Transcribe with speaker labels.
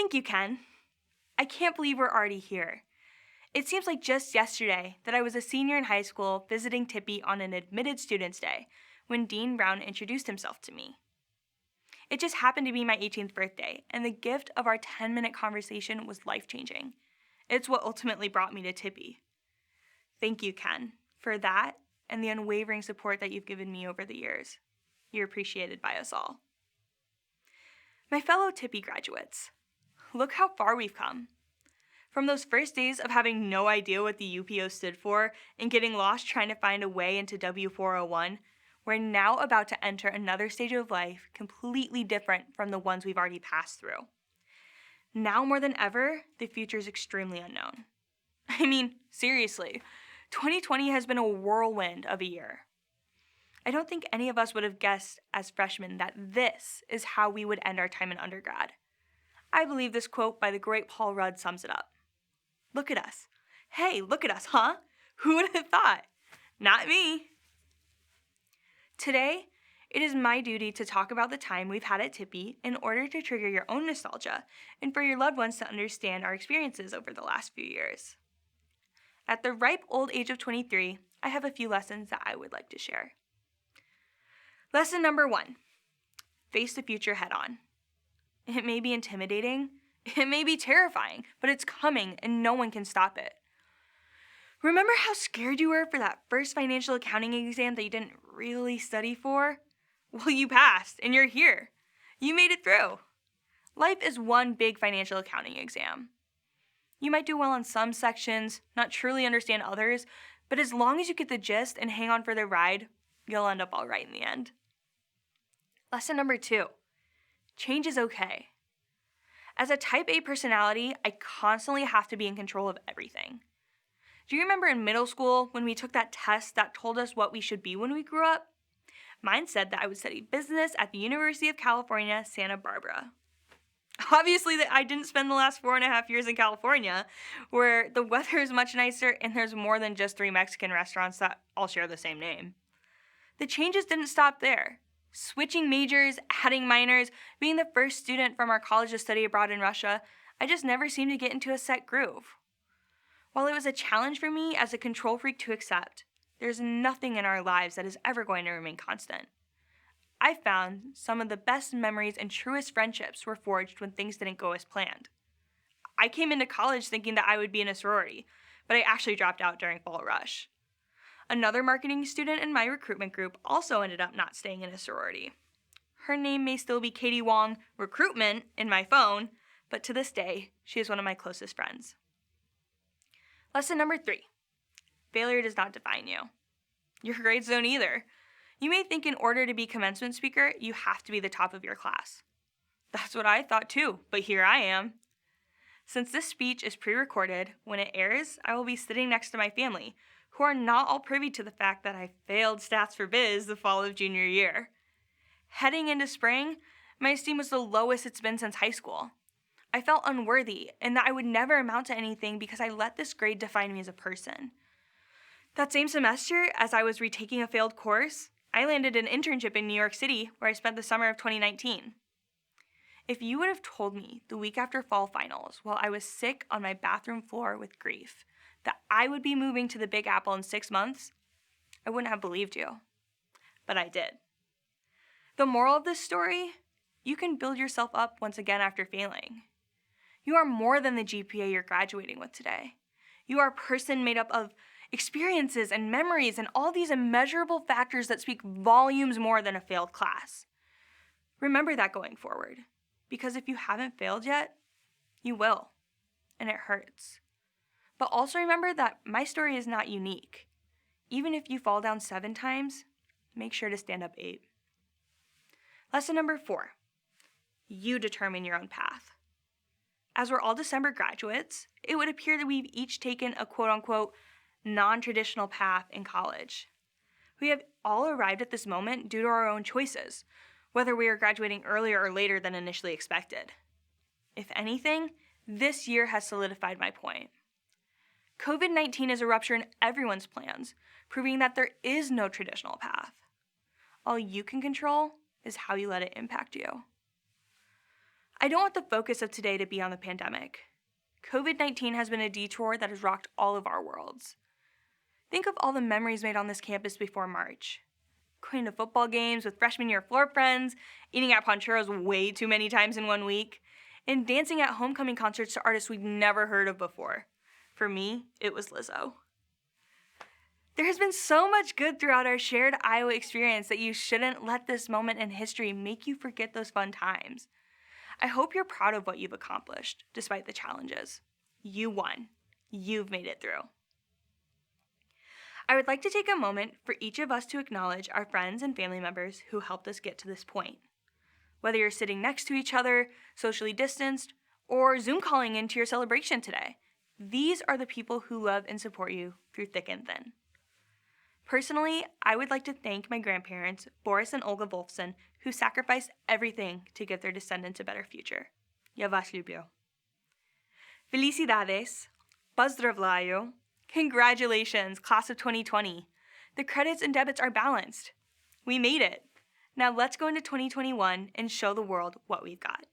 Speaker 1: Thank you, Ken. I can't believe we're already here. It seems like just yesterday that I was a senior in high school visiting Tippy on an admitted students' day when Dean Brown introduced himself to me. It just happened to be my 18th birthday, and the gift of our 10-minute conversation was life-changing. It's what ultimately brought me to Tippy. Thank you, Ken, for that and the unwavering support that you've given me over the years. You're appreciated by us all. My fellow Tippy graduates, look how far we've come. From those first days of having no idea what the UPO stood for and getting lost trying to find a way into W401, we're now about to enter another stage of life completely different from the ones we've already passed through. Now more than ever, the future is extremely unknown. I mean, seriously, 2020 has been a whirlwind of a year. I don't think any of us would have guessed as freshmen that this is how we would end our time in undergrad. I believe this quote by the great Paul Rudd sums it up. Look at us. Hey, look at us, huh? Who would have thought? Not me. Today, it is my duty to talk about the time we've had at Tippy in order to trigger your own nostalgia and for your loved ones to understand our experiences over the last few years. At the ripe old age of 23, I have a few lessons that I would like to share. Lesson number 1, face the future head on. It may be intimidating, it may be terrifying, but it's coming and no one can stop it. Remember how scared you were for that first financial accounting exam that you didn't really study for? Well, you passed and you're here. You made it through. Life is one big financial accounting exam. You might do well on some sections, not truly understand others, but as long as you get the gist and hang on for the ride, you'll end up all right in the end. Lesson number 2, change is okay. As a type A personality, I constantly have to be in control of everything. Do you remember in middle school when we took that test that told us what we should be when we grew up? Mine said that I would study business at the University of California, Santa Barbara. Obviously, that I didn't spend the last 4.5 years in California, where the weather is much nicer and there's more than just 3 Mexican restaurants that all share the same name. The changes didn't stop there. Switching majors, adding minors, being the first student from our college to study abroad in Russia, I just never seemed to get into a set groove. While it was a challenge for me as a control freak to accept, there's nothing in our lives that is ever going to remain constant. I found some of the best memories and truest friendships were forged when things didn't go as planned. I came into college thinking that I would be in a sorority, but I actually dropped out during fall rush. Another marketing student in my recruitment group also ended up not staying in a sorority. Her name may still be Katie Wong Recruitment in my phone, but to this day, she is one of my closest friends. Lesson number 3, failure does not define you. Your grades don't either. You may think in order to be commencement speaker, you have to be the top of your class. That's what I thought too, but here I am. Since this speech is pre-recorded, when it airs, I will be sitting next to my family, who are not all privy to the fact that I failed Stats for Biz the fall of junior year. Heading into spring, my esteem was the lowest it's been since high school. I felt unworthy and that I would never amount to anything because I let this grade define me as a person. That same semester, as I was retaking a failed course, I landed an internship in New York City where I spent the summer of 2019. If you would have told me the week after fall finals while I was sick on my bathroom floor with grief that I would be moving to the Big Apple in 6 months, I wouldn't have believed you. But I did. The moral of this story, you can build yourself up once again after failing. You are more than the GPA you're graduating with today. You are a person made up of experiences and memories and all these immeasurable factors that speak volumes more than a failed class. Remember that going forward, because if you haven't failed yet, you will, and it hurts. But also remember that my story is not unique. Even if you fall down 7 times, make sure to stand up 8. Lesson number 4, you determine your own path. As we're all December graduates, it would appear that we've each taken a quote-unquote non-traditional path in college. We have all arrived at this moment due to our own choices, whether we are graduating earlier or later than initially expected. If anything, this year has solidified my point. COVID-19 is a rupture in everyone's plans, proving that there is no traditional path. All you can control is how you let it impact you. I don't want the focus of today to be on the pandemic. COVID-19 has been a detour that has rocked all of our worlds. Think of all the memories made on this campus before March. Going to football games with freshman year floor friends, eating at Poncheros way too many times in 1 week, and dancing at homecoming concerts to artists we've never heard of before. For me, it was Lizzo. There has been so much good throughout our shared Iowa experience that you shouldn't let this moment in history make you forget those fun times. I hope you're proud of what you've accomplished, despite the challenges. You won. You've made it through. I would like to take a moment for each of us to acknowledge our friends and family members who helped us get to this point. Whether you're sitting next to each other, socially distanced, or Zoom calling into your celebration today, these are the people who love and support you through thick and thin. Personally, I would like to thank my grandparents, Boris and Olga Volfson, who sacrificed everything to give their descendants a better future. Ja vas lubię. Felicidades, pozdravляю. Congratulations, class of 2020. The credits and debits are balanced. We made it. Now let's go into 2021 and show the world what we've got.